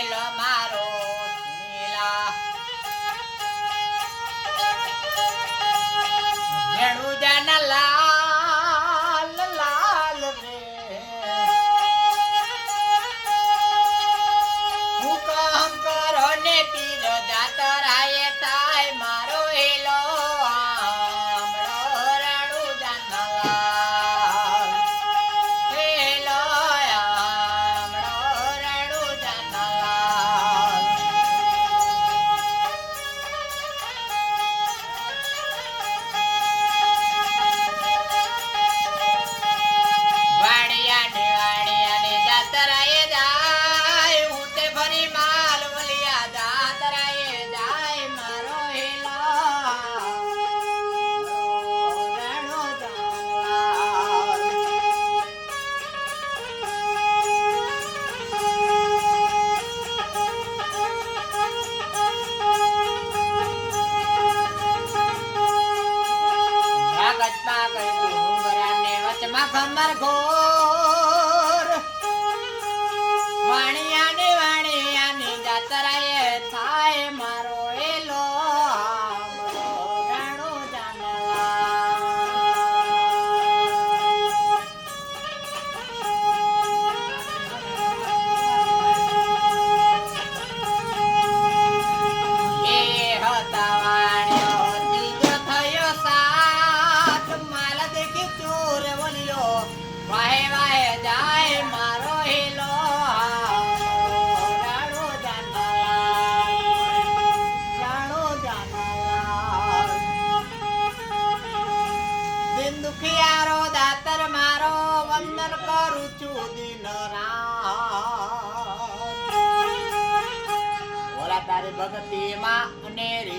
hello મારો સુનેલા રેણુ જાના લાલ લાલ રે હું કામ કરો ને પીરો જાતરાએ થાય મારો હેલો આમળો રેણુ જાના લાલ હેલો આમળો રેણુ જાના લાલ વાણિયાને જાતરાએ જાય ઉઠે ફરી માલ વલિયા જાતરાએ જાય મારો હેલો રેણુ જાના લાલ ભાગતમાં કહ્યું હુંગરાને વચમાં ખમર ઘોર વાણિયાને જાતરાએ થાય મારો એલો આમળો રેણુ જાના લાલ એ હતા વાણિયો ત્રીજો થયો સાત માલ દેખી ચોર વળ્યો વાહે વાહે જાય મારો હેલો રાણો જાના લાલ દિન દુખિયારો દાતર મારો વંદન કરું છું દિન રાત ઓલા તારી ભક્તિમાં અનેરી